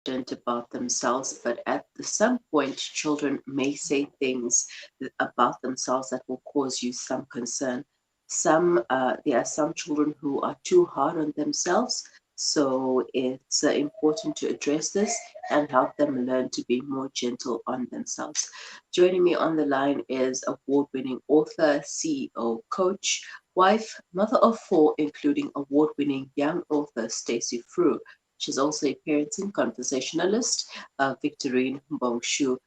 about themselves, but at some point, children may say things about themselves that will cause you some concern. There are some children who are too hard on themselves, so it's important to address this and help them learn to be more gentle on themselves. Joining me on the line is award-winning author, CEO, coach, wife, mother of four, including award-winning young author Stacey Frew. She's also a parenting conversationalist, Victorine Mbong Shu.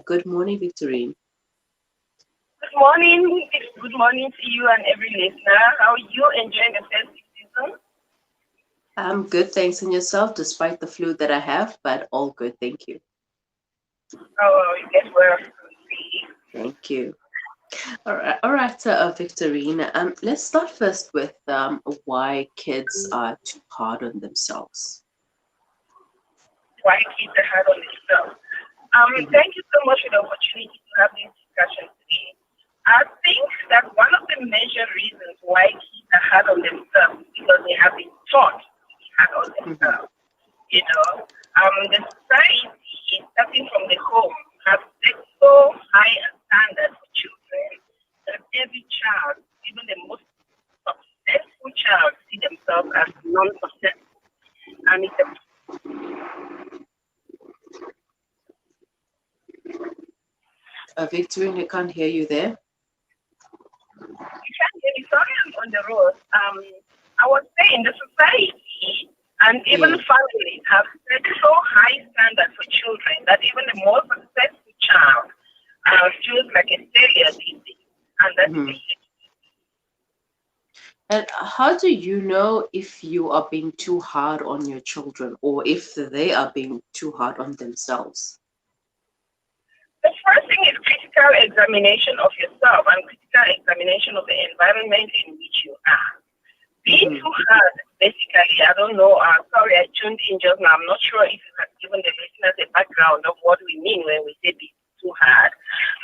Good morning, Victorine. Good morning. Good morning to you and every listener. How are you enjoying the festive season? I'm good, thanks. And yourself, despite the flu that I have, but all good, thank you. Oh, you get well. Thank you. All right, Victorine. Let's start first with why kids are too hard on themselves. Why keep the hard on themselves? Thank you so much for the opportunity to have this discussion today. I think that one of the major reasons why kids are hard on themselves is because they have been taught to be hard on themselves. You know, the society, starting from the home, has set so high a standard for children that every child, even the most successful child, see themselves as non-successful. And it's a Victorine, I can't hear you there. You can't hear me. Sorry, I'm on the road. I was saying the society and even families have set so high standards for children that even the most successful child feels like a failure these days. And that's the And how do you know if you are being too hard on your children or if they are being too hard on themselves? The first thing is critical examination of yourself and critical examination of the environment in which you are. Being too hard, basically, I don't know. Sorry, I tuned in just now. I'm not sure if you have given the listeners a background of what we mean when we say being too hard.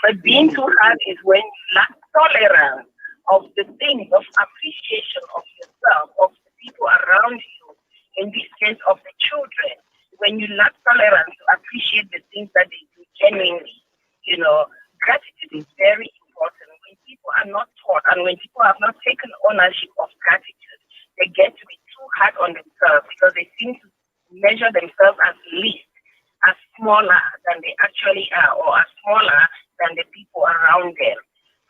But being too hard is when you lack tolerance of the things of appreciation of yourself, of the people around you, in this case of the children. When you lack tolerance to appreciate the things that they do genuinely. You know, gratitude is very important. When people are not taught and when people have not taken ownership of gratitude, they get to be too hard on themselves because they seem to measure themselves as least, as smaller than they actually are, or as smaller than the people around them.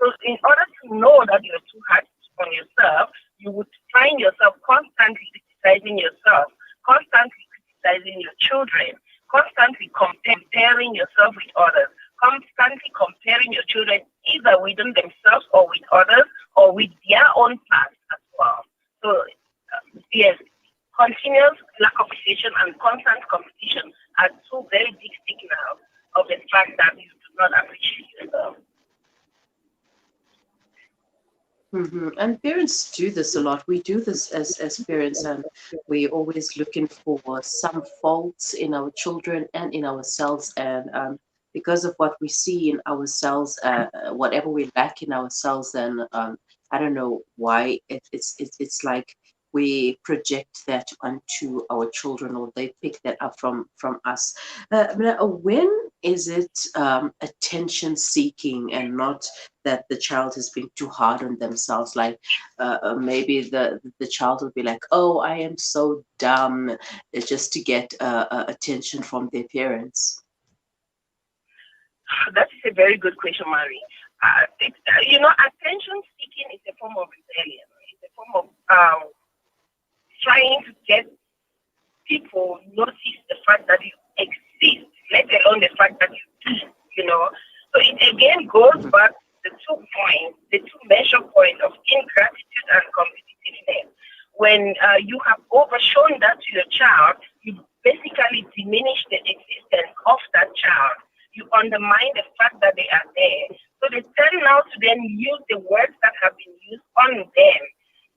So in order to know that you're too hard on yourself, you would find yourself constantly criticizing yourself, constantly criticizing your children, constantly comparing yourself with others, constantly comparing your children either within themselves or with others or with their own past as well. So, yes, continuous lack of appreciation and constant competition are two very big signals of the fact that you do not appreciate yourself. And parents do this a lot. We do this as parents, and we're always looking for some faults in our children and in ourselves. And because of what we see in ourselves, whatever we lack in ourselves, then I don't know why it's like we project that onto our children, or they pick that up from us. When is it attention seeking and not that the child has been too hard on themselves? Like maybe the child will be like, oh, I am so dumb, just to get attention from their parents. That is a very good question, Marie. Attention seeking is a form of rebellion. It's a form of trying to get people notice the fact that you exist, let alone the fact that you do, So it again goes back to the 2 points, the 2 measure points of ingratitude and competitiveness. When you have overshown that to your child, you basically diminish the existence of that child. You undermine the fact that they are there. So they tend now to then use the words that have been used on them.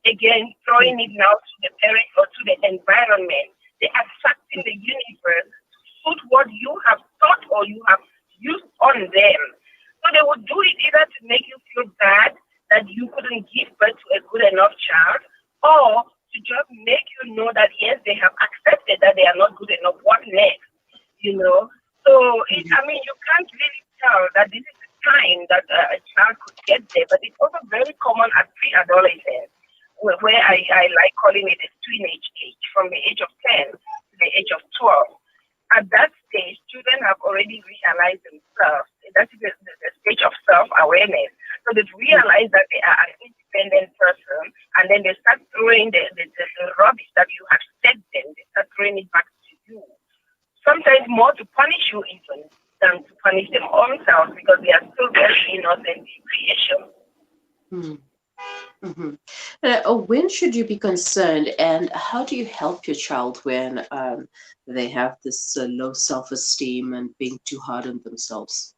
Again, throwing it now to the parent or to the environment. They're attracting the universe to suit what you have thought or you have used on them. So they would do it either to make you feel bad that you couldn't give birth to a good enough child, or to just make you know that yes, they have accepted that they are not good enough. What next? you know. So, you can't really tell that this is the time that a child could get there, but it's also very common at pre-adolescence, where I like calling it a teenage age, from the age of 10 to the age of 12. At that stage, children have already realized themselves. That is the stage of self-awareness. So they've realized that they are an independent person, and then they start throwing the rubbish that you have said them, they start throwing it back to you. Sometimes more to punish you even than to punish them themselves, because they are still very innocent in creation. Mm. Mhm. When should you be concerned, and how do you help your child when they have this low self-esteem and being too hard on themselves?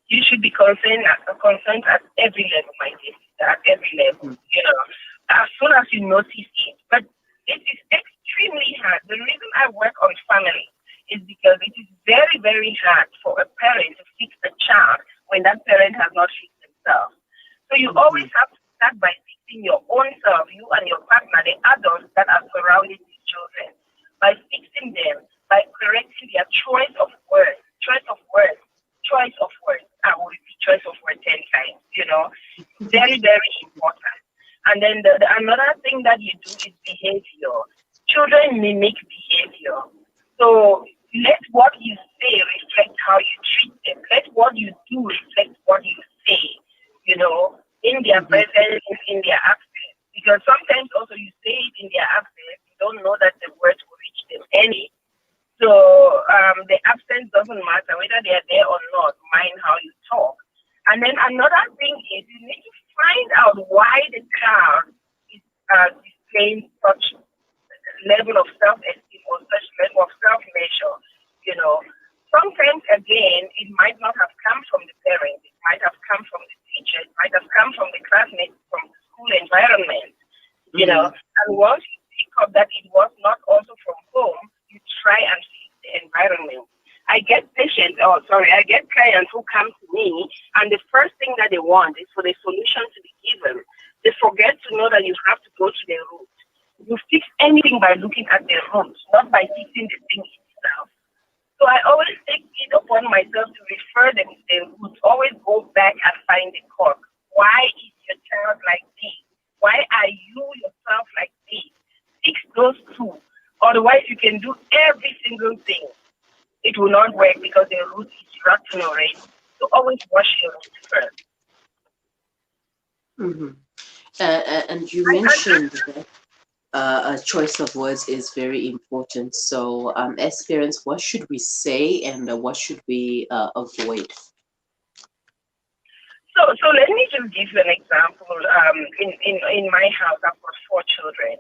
You should be concerned at every level, my dear sister, at every level. Mm. As soon as you notice it. But it is extremely hard. The reason I work on family is because it is very, very hard for a parent to fix a child when that parent has not fixed themselves. So you always have to start by fixing your own self, you and your partner, the adults that are surrounding these children, by fixing them, by correcting their choice of words, choice of words, choice of words. I will repeat choice of words 10 times, very, very important. And then another thing that you do is behavior. Children mimic behavior. So let what you say reflect how you treat them. Let what you do reflect what you say, in their presence, in their absence. Because sometimes also you say it in their absence, you don't know that the words will reach them any. So the absence doesn't matter whether they are there or not. Mind how you talk. And then another thing is you need to find out why the child is displaying such level of self-esteem or such level of self-measure. Sometimes again it might not have come from the parents. It might have come from the teacher. It might have come from the classmates, from the school environment. And once you pick up that it was not also from home, you try and fix the environment. I get clients who come to me, and the first thing that they want is for the solution to be given. They forget to know that you have to go to the root. You fix anything by looking at the root, not by fixing the thing itself. So I always take it upon myself to refer them to the root, always go back and find the cause. Why is your child like this? Why are you yourself like this? Fix those two. Otherwise, you can do every single thing. It will not work because the root is rotten already. So always wash your root first. Mm-hmm. And you mentioned that a choice of words is very important. So, as parents, what should we say and what should we avoid? So let me just give you an example. In my house, I've got 4 children.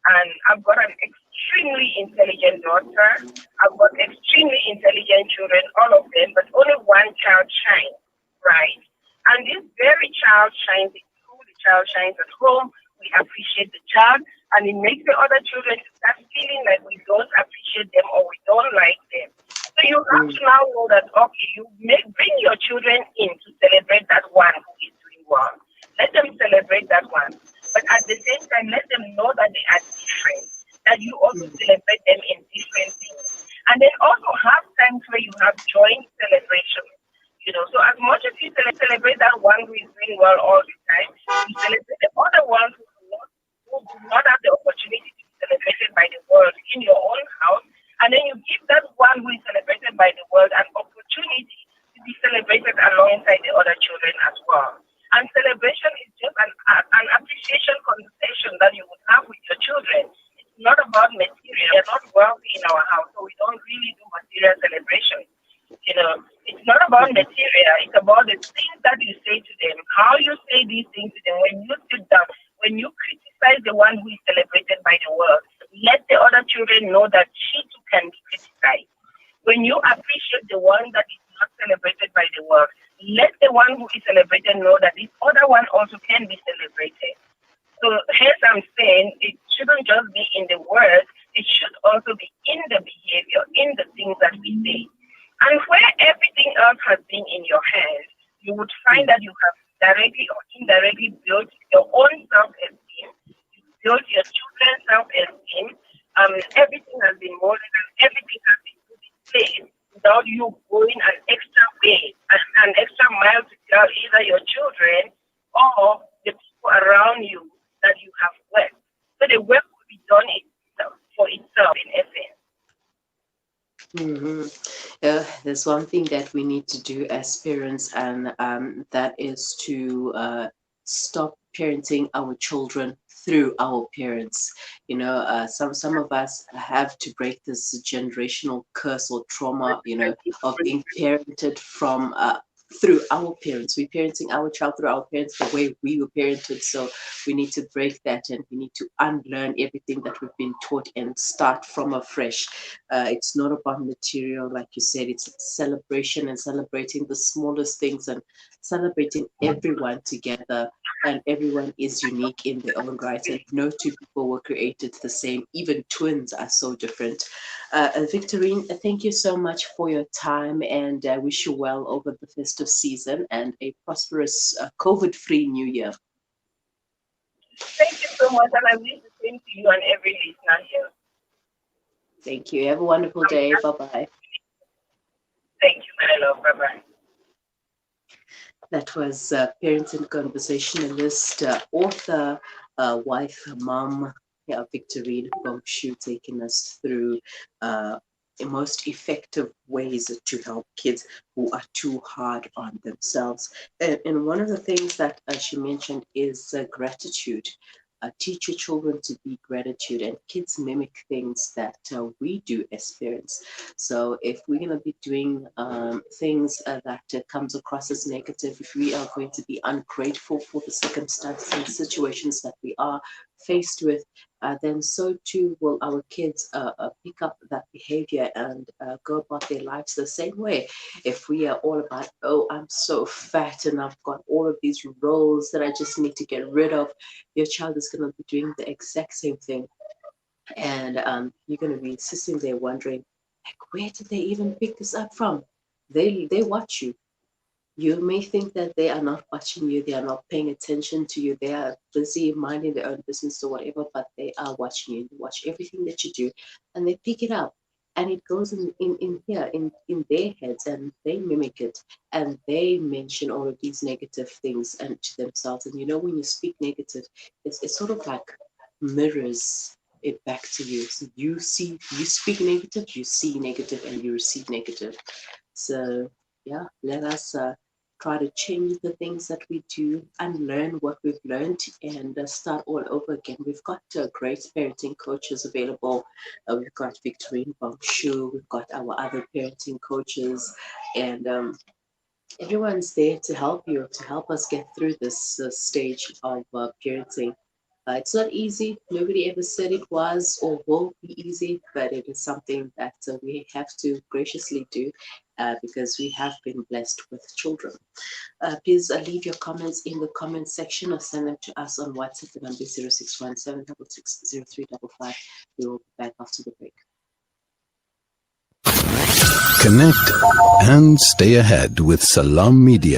And I've got an extremely intelligent daughter. I've got extremely intelligent children, all of them, but only one child shines, right? And this very child shines in school, the child shines at home. We appreciate the child, and it makes the other children start feeling like we don't appreciate them or we don't like them. So you have to now know that, okay, bring your children in to celebrate that one who is doing well. Let them celebrate that one. But at the same time, let them know that they are different, that you also celebrate them in different things. And then also have times where you have joint celebration. So as much as you celebrate that one who is doing well all the time, you celebrate the other ones who do not have the opportunity to be celebrated by the world in your own house. And then you give that one who is celebrated by the world an opportunity to be celebrated alongside the other children as well. And celebration is just an appreciation conversation that you would have with your children. It's not about material. We're not wealthy in our house, so we don't really do material celebration. It's not about material. It's about the things that you say to them, how you say these things to them. When you sit down, when you criticize the one who is celebrated by the world, let the other children know that she too can be criticized. When you appreciate the one that is not celebrated by the world, let the one who is celebrated know that this other one also can be celebrated. So hence I'm saying it shouldn't just be in the words, it should also be in the behavior, in the things that we say. And where everything else has been in your hands, you would find that you have directly or indirectly built your own self-esteem, you built your children's self-esteem, everything has been molded and everything has been put in without you going an extra way, an extra mile to tell either your children or the people around you that you have worked. So the work will be done for itself in essence. There's one thing that we need to do as parents, and that is to stop parenting our children through our parents. Some of us have to break this generational curse or trauma, of being parented from through our parents. We're parenting our child through our parents the way we were parented. So we need to break that, and we need to unlearn everything that we've been taught and start from afresh. It's not about material, like you said. It's celebration and celebrating the smallest things and celebrating everyone together. And everyone is unique in their own right, and no two people were created the same. Even twins are so different. Victorine, thank you so much for your time, and I wish you well over the festive season and a prosperous COVID-free New Year. Thank you so much, and I wish the same to you and every listener here. Thank you. Have a wonderful day. Bye-bye. Thank you, my love. Bye-bye. That was parenting conversationalist, author, wife, mom, Victorine Mbong Shu, taking us through the most effective ways to help kids who are too hard on themselves. And one of the things that she mentioned is gratitude. Teach your children to be gratitude, and kids mimic things that we do as parents. So if we're going to be doing things that comes across as negative, if we are going to be ungrateful for the circumstances and situations that we are faced with, then so too will our kids pick up that behavior and go about their lives the same way. If we are all about, oh, I'm so fat and I've got all of these rolls that I just need to get rid of, your child is going to be doing the exact same thing. And you're going to be sitting there wondering, like, where did they even pick this up from? They watch you. You may think that they are not watching you, they are not paying attention to you, they are busy minding their own business or whatever, but they are watching you. They watch everything that you do, and they pick it up, and it goes in here, in their heads, and they mimic it, and they mention all of these negative things and to themselves. And when you speak negative, it's sort of like mirrors it back to you. So you speak negative, you see negative, and you receive negative. So yeah, let us try to change the things that we do, unlearn what we've learned, and start all over again. We've got great parenting coaches available. We've got Victorine Mbong Shu, we've got our other parenting coaches, and everyone's there to help you, to help us get through this stage of parenting. It's not easy. Nobody ever said it was or will be easy, but it is something that we have to graciously do because we have been blessed with children. Please leave your comments in the comment section or send them to us on WhatsApp. The number is 0617 660355. We will be back after the break. Connect and stay ahead with Salam Media.